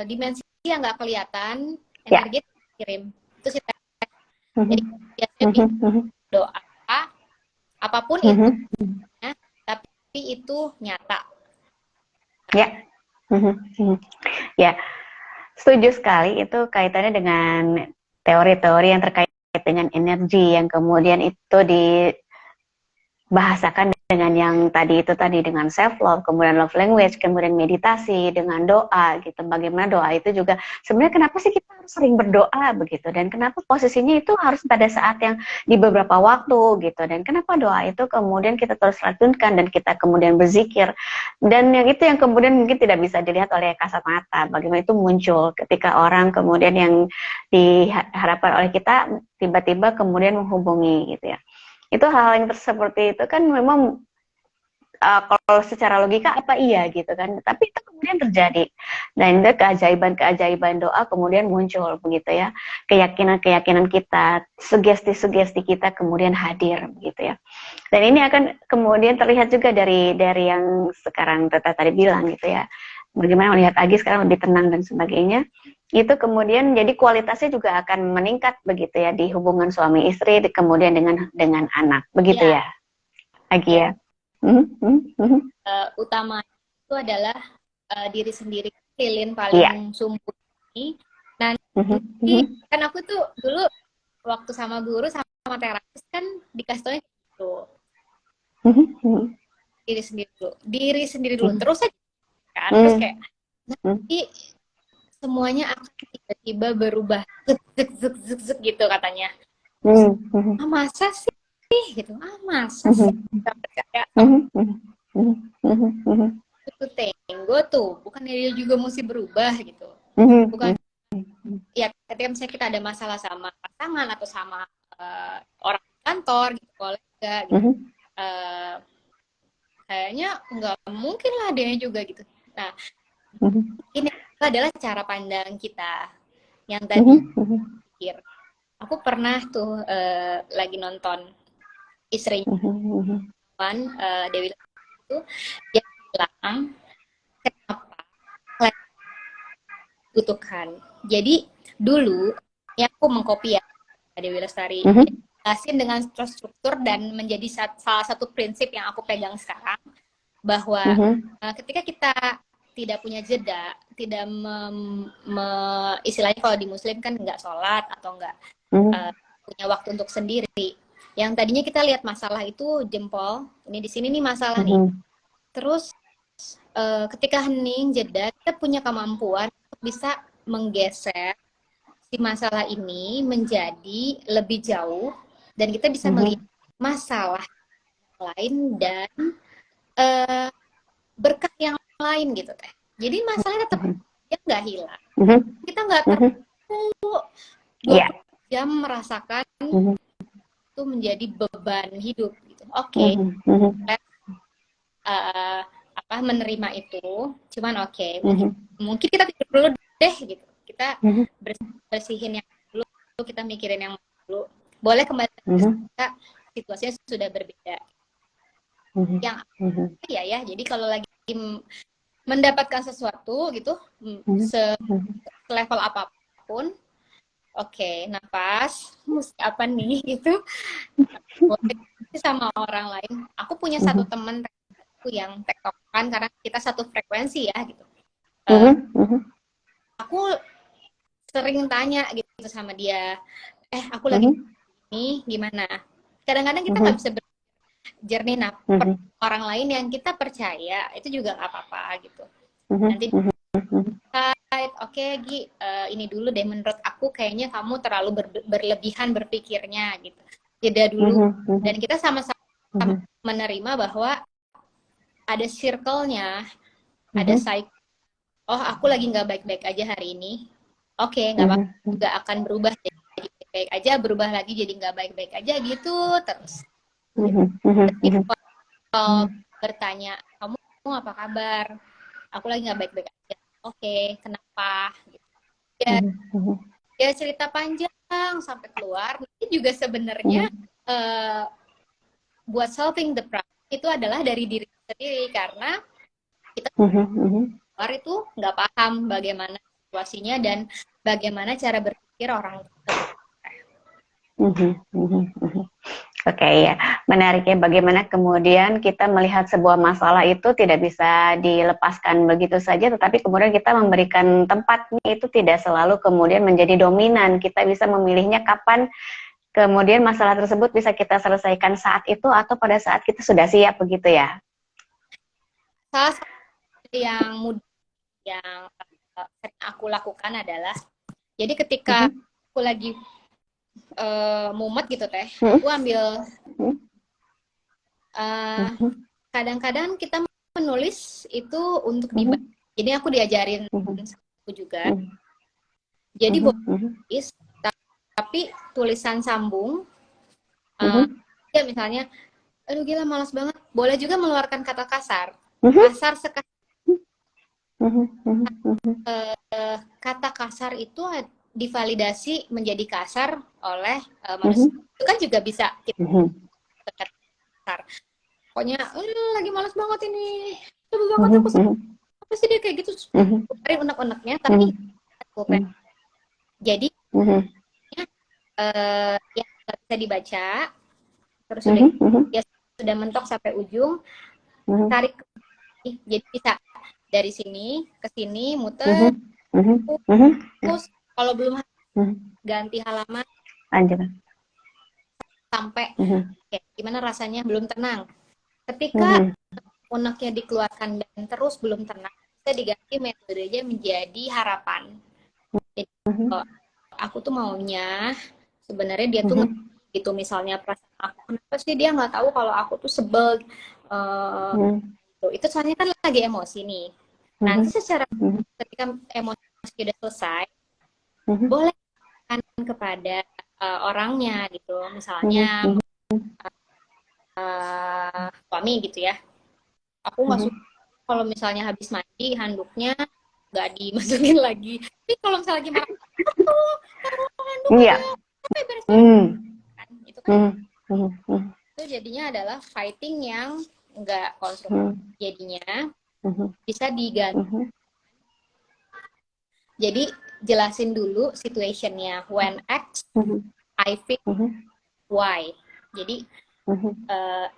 dimensi yang nggak kelihatan, energi kirim. Itu sih. Jadi biasanya doa apapun itu, tapi itu nyata. Ya, ya, setuju sekali. Itu kaitannya dengan teori-teori yang terkait dengan energi yang kemudian itu dibahasakan dengan yang tadi dengan self love, kemudian love language, kemudian meditasi dengan doa gitu. Bagaimana doa itu juga sebenarnya kenapa sih kita harus sering berdoa begitu, dan kenapa posisinya itu harus pada saat yang di beberapa waktu gitu, dan kenapa doa itu kemudian kita terus lantunkan dan kita kemudian berzikir, dan yang itu yang kemudian mungkin tidak bisa dilihat oleh kasat mata. Bagaimana itu muncul ketika orang kemudian yang diharapkan oleh kita tiba-tiba kemudian menghubungi gitu ya. Itu hal yang seperti itu kan memang kalau secara logika apa iya gitu kan, tapi itu kemudian terjadi. Dan itu keajaiban doa kemudian muncul begitu ya, keyakinan kita, sugesti kita kemudian hadir begitu ya. Dan ini akan kemudian terlihat juga dari yang sekarang Teta tadi bilang gitu ya, bagaimana melihat Agi sekarang lebih tenang dan sebagainya. Itu kemudian jadi kualitasnya juga akan meningkat begitu ya di hubungan suami istri, kemudian dengan anak begitu ya Agi ya. Utama itu adalah diri sendiri, lilin paling sumber ini Nah, nanti kan aku tuh dulu waktu sama guru sama terapis kan dikasih taunya gitu, diri sendiri dulu terus aja kan, terus kayak nanti semuanya akan tiba-tiba berubah zek gitu katanya. Terus, masa sih gitu, masa sih nggak percaya sama itu Tenggo tuh, bukannya dia juga mesti berubah gitu, bukan ya ketika misalnya kita ada masalah sama pasangan atau sama orang kantor gitu, kolega gitu, kayaknya nggak mungkin lah dia juga gitu. Nah, ini adalah cara pandang kita yang tadi pikir. Aku pernah tuh lagi nonton istrinya Dewi itu, dia bilang kenapa lagi butuhkan. Jadi dulu ya aku mengcopy ya Dewi Lestari, jelasin dengan struktur dan menjadi salah satu prinsip yang aku pegang sekarang, bahwa ketika kita tidak punya jeda, tidak istilahnya kalau di Muslim kan nggak sholat atau nggak punya waktu untuk sendiri. Yang tadinya kita lihat masalah itu jempol, ini di sini nih masalah nih. Terus ketika hening jeda, kita punya kemampuan untuk bisa menggeser si masalah ini menjadi lebih jauh dan kita bisa melihat masalah lain dan berkah yang lain gitu teh. Jadi masalahnya tetap ya nggak hilang. Kita nggak terlalu 20 jam merasakan itu menjadi beban hidup gitu. Oke, menerima itu, cuman mungkin kita tidur dulu deh gitu. Kita bersihin yang dulu, kita mikirin yang dulu. Boleh kembali kita situasinya sudah berbeda. Yang ya, jadi kalau lagi mendapatkan sesuatu gitu, selevel apapun, nafas, mesti apa nih gitu, sama orang lain. Aku punya satu teman yang tektokan karena kita satu frekuensi ya gitu. Aku sering tanya gitu sama dia, aku lagi ini gimana? Kadang-kadang kita nggak bisa jernih, orang lain yang kita percaya itu juga nggak apa-apa gitu. Nanti Gi, ini dulu deh, menurut aku kayaknya kamu terlalu berlebihan berpikirnya gitu. Jeda dulu dan kita sama-sama menerima bahwa ada circle-nya, ada cycle. Oh, aku lagi nggak baik-baik aja hari ini. Nggak apa-apa, juga akan berubah jadi baik-baik aja, berubah lagi jadi nggak baik-baik aja gitu terus. Jadi kalau bertanya, kamu apa kabar? Aku lagi nggak baik-baik aja. Kenapa? Gitu. Ya cerita panjang sampai keluar. Ini juga sebenarnya buat solving the problem itu adalah dari diri sendiri, karena kita luar itu nggak paham bagaimana situasinya dan bagaimana cara berpikir orang itu. Ya, menariknya bagaimana kemudian kita melihat sebuah masalah itu tidak bisa dilepaskan begitu saja, tetapi kemudian kita memberikan tempatnya itu tidak selalu kemudian menjadi dominan. Kita bisa memilihnya kapan kemudian masalah tersebut bisa kita selesaikan saat itu atau pada saat kita sudah siap, begitu ya. Salah satu yang mudah yang sering aku lakukan adalah, jadi ketika aku lagi mumet gitu teh, aku ambil kadang-kadang kita menulis itu untuk dibaca. Jadi aku diajarin aku juga. Jadi boleh tapi tulisan sambung. Ya misalnya, aduh gila malas banget. Boleh juga mengeluarkan kata kasar. Kasar sekali. Kata kasar itu divalidasi menjadi kasar oleh manusia. Itu kan juga bisa kita kasar. Pokoknya lagi malas banget ini. Coba banget apa sih dia kayak gitu. Dari unek-uneknya tapi jadi ya bisa dibaca. Terus sudah mentok sampai ujung, tarik jadi bisa dari sini ke sini muter terus Kalau belum Mhm. ganti halaman Lanjut. sampai Mhm. gimana rasanya belum tenang. Ketika Mhm. uneknya dikeluarkan dan terus belum tenang, bisa diganti metodenya menjadi harapan. Jadi Mhm. aku tuh maunya sebenarnya dia tuh Mhm. gitu, misalnya perasaan aku, kenapa sih dia nggak tahu kalau aku tuh sebel, Mhm. itu soalnya kan lagi emosi nih. Nanti Mhm. secara Mhm. ketika emosi udah selesai, Mhm. boleh kan kepada orangnya gitu, misalnya Mhm. suami gitu ya. Aku nggak suka Mhm. kalau misalnya habis mandi handuknya nggak dimasukin lagi. Tapi kalau misalnya lagi marah, tuh taruh handuknya Iya. dong, sampai beres-beres Mhm. kan. Itu kan Mhm. Mhm. Mhm. itu jadinya adalah fighting yang nggak konstruktif. Mhm. Jadinya Mhm. bisa diganti. Mhm. Jadi jelasin dulu situationnya. When X, Mhm. I feel Mhm. Y. Jadi Mhm. uh,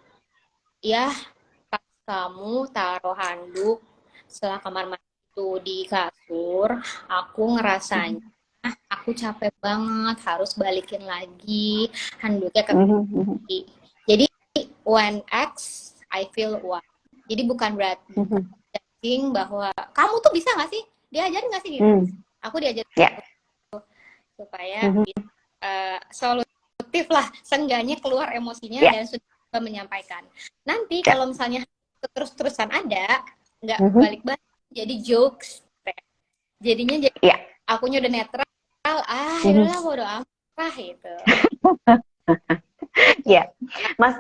ya pas kamu taruh handuk setelah kamar mandi itu di kasur, aku ngerasanya aku capek banget harus balikin lagi handuknya ke Mhm. kaki. Jadi when X, I feel Y. Jadi bukan bukan Mhm. judging bahwa kamu tuh bisa nggak sih, diajarin nggak sih gitu. Mhm. Aku diajarin Ya. supaya Mhm. solutif lah, seenggaknya keluar emosinya Ya. dan sudah menyampaikan. Nanti Ya. kalau misalnya terus-terusan ada, nggak Mhm. balik-balik jadi jokes, jadinya jadi Ya. akunya udah netral, Mhm. yaudah bodo amat gitu. Ya. Mas.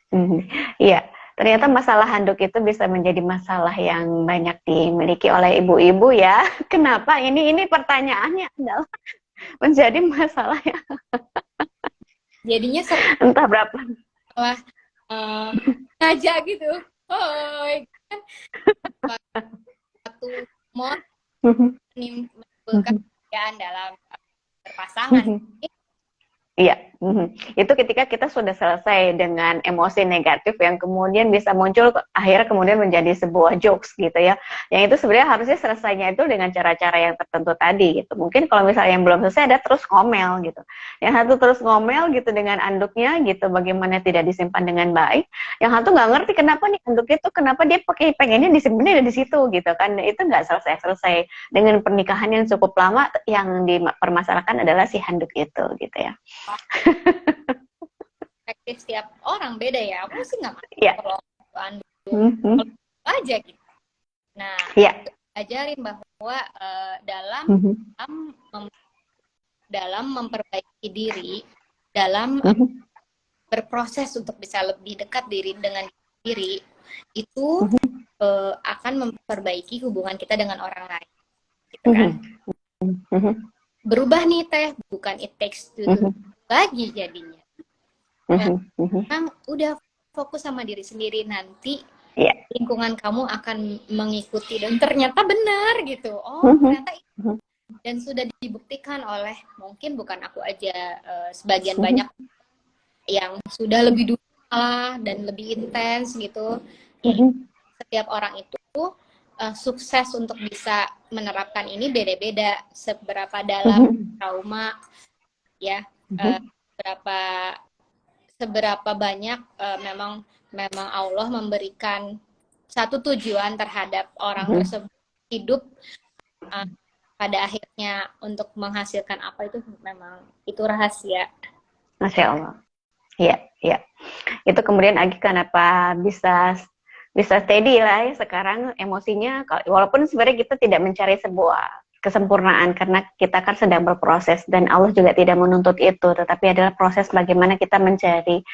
Mhm. Iya, ternyata masalah handuk itu bisa menjadi masalah yang banyak dimiliki oleh ibu-ibu ya. Kenapa? Ini pertanyaannya adalah menjadi masalah yang Jadinya entah berapa. setelah ngajak gitu, hoi kan satu mod menimbulkan perbedaan dalam berpasangan. Iya, itu ketika kita sudah selesai dengan emosi negatif yang kemudian bisa muncul akhirnya kemudian menjadi sebuah jokes gitu ya. Yang itu sebenarnya harusnya selesainya itu dengan cara-cara yang tertentu tadi gitu. Mungkin kalau misalnya yang belum selesai ada terus ngomel gitu. Yang satu terus ngomel gitu dengan anduknya gitu, bagaimana tidak disimpan dengan baik. Yang satu nggak ngerti kenapa nih anduknya tuh kenapa dia pakai pengennya disimpannya di situ gitu kan. Itu nggak selesai-selesai dengan pernikahan yang cukup lama yang dipermasalahkan adalah si handuk itu gitu ya. Perspektif setiap orang beda ya. Aku sih nggak Iya. masalah kalau anduk Mhm. aja gitu. Nah, Iya. ajarin bahwa dalam Mhm. dalam memperbaiki diri, dalam Mhm. berproses untuk bisa lebih dekat diri dengan diri, itu Mhm. akan memperbaiki hubungan kita dengan orang lain, gitu kan? Mhm. Mhm. Berubah nih teh, bukan it takes two to Mhm. lagi jadinya. Mhm. Mhm. Memang udah fokus sama diri sendiri, nanti Iya. lingkungan kamu akan mengikuti dan ternyata benar gitu. Oh, Mhm. ternyata Mhm. dan sudah dibuktikan oleh mungkin bukan aku aja, sebagian Mhm. banyak yang sudah lebih dulu dan lebih intens gitu. Mhm. Setiap orang itu sukses untuk bisa menerapkan ini beda-beda, seberapa dalam Mhm. trauma ya, Mhm. seberapa seberapa banyak memang memang Allah memberikan satu tujuan terhadap orang Mhm. tersebut hidup, uh, pada akhirnya untuk menghasilkan apa itu memang itu rahasia. Masya Allah. Iya, iya. Itu kemudian Agi kenapa bisa bisa steady lah ya sekarang emosinya, walaupun sebenarnya kita tidak mencari sebuah kesempurnaan karena kita kan sedang berproses dan Allah juga tidak menuntut itu, tetapi adalah proses bagaimana kita mencari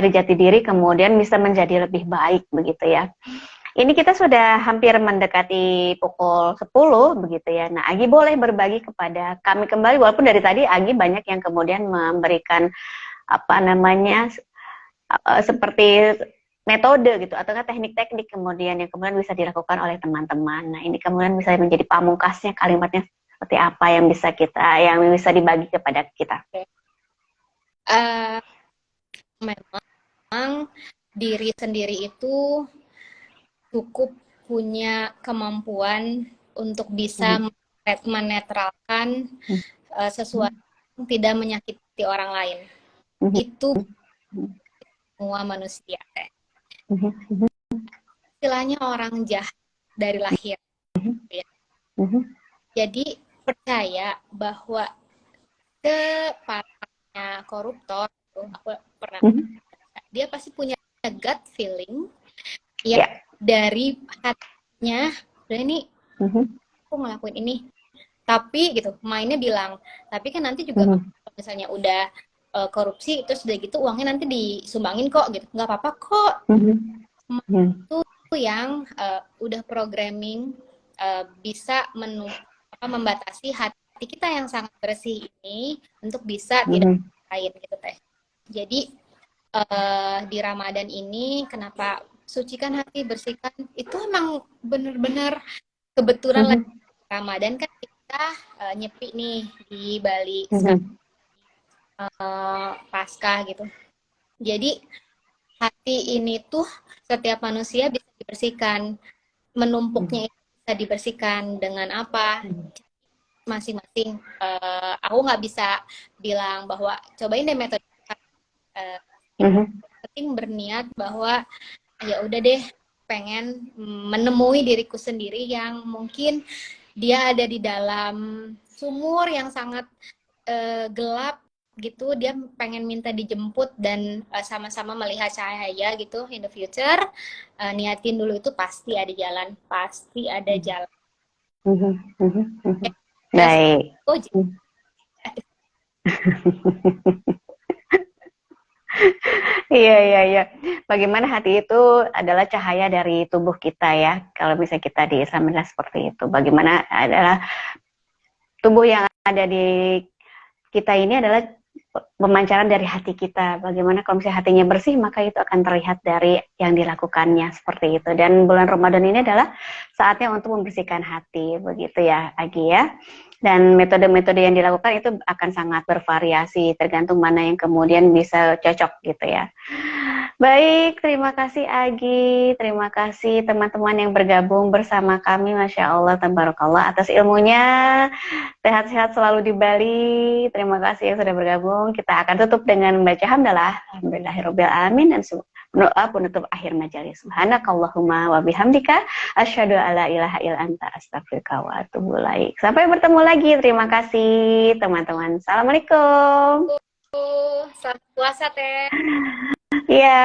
jati diri kemudian bisa menjadi lebih baik begitu ya. Ini kita sudah hampir mendekati pukul 10 begitu ya. Nah, Agi boleh berbagi kepada kami kembali walaupun dari tadi Agi banyak yang kemudian memberikan apa namanya seperti metode gitu atau teknik-teknik kemudian yang kemudian bisa dilakukan oleh teman-teman. Nah, ini kemudian bisa menjadi pamungkasnya kalimatnya seperti apa yang bisa dibagi kepada kita. Uh, memang diri sendiri itu cukup punya kemampuan untuk bisa menetralkan sesuatu yang tidak menyakiti orang lain. Itu semua manusia. Istilahnya orang jahat dari lahir. Ya. Jadi percaya bahwa kepalanya koruptor, aku pernah, dia pasti punya gut feeling yang dari hatinya, udah ini aku ngelakuin ini, tapi gitu mainnya bilang, tapi kan nanti juga kalau misalnya udah korupsi terus udah gitu uangnya nanti disumbangin kok gitu, nggak apa-apa kok. Itu yang udah programming bisa membatasi hati kita yang sangat bersih ini untuk bisa tidak lain gitu teh. Jadi di Ramadan ini kenapa sucikan hati, bersihkan, itu emang bener-bener kebetulan lagi Ramadan kan kita nyepi nih di Bali pasca gitu. Jadi hati ini tuh setiap manusia bisa dibersihkan, menumpuknya bisa dibersihkan dengan apa? Masing-masing. Aku nggak bisa bilang bahwa cobain deh metode. Penting berniat bahwa ya udah deh, pengen menemui diriku sendiri yang mungkin dia ada di dalam sumur yang sangat gelap gitu, dia pengen minta dijemput dan sama-sama melihat cahaya gitu in the future. Niatin dulu, itu pasti ada jalan, pasti ada jalan. Baik. Iya. Bagaimana hati itu adalah cahaya dari tubuh kita ya. Kalau bisa kita di Islam adalah seperti itu. Bagaimana adalah tubuh yang ada di kita ini adalah pemancaran dari hati kita. Bagaimana kalau misalnya hatinya bersih, maka itu akan terlihat dari yang dilakukannya seperti itu. Dan bulan Ramadan ini adalah saatnya untuk membersihkan hati, begitu ya, Agi ya. Dan metode-metode yang dilakukan itu akan sangat bervariasi, tergantung mana yang kemudian bisa cocok gitu ya. Baik, terima kasih Agi, terima kasih teman-teman yang bergabung bersama kami, Masya Allah, tabarakallah atas ilmunya. Sehat-sehat selalu di Bali. Terima kasih yang sudah bergabung. Kita akan tutup dengan membaca hamdalah. Alhamdulillahirabbil alamin dan doa penutup akhir majelis. Subhanakallahumma wa bihamdika asyhadu alla ilaha illa anta astaghfiruka wa atubu ilaik. Sampai bertemu lagi. Terima kasih teman-teman. Assalamualaikum. Selamat puasa teh. Iya.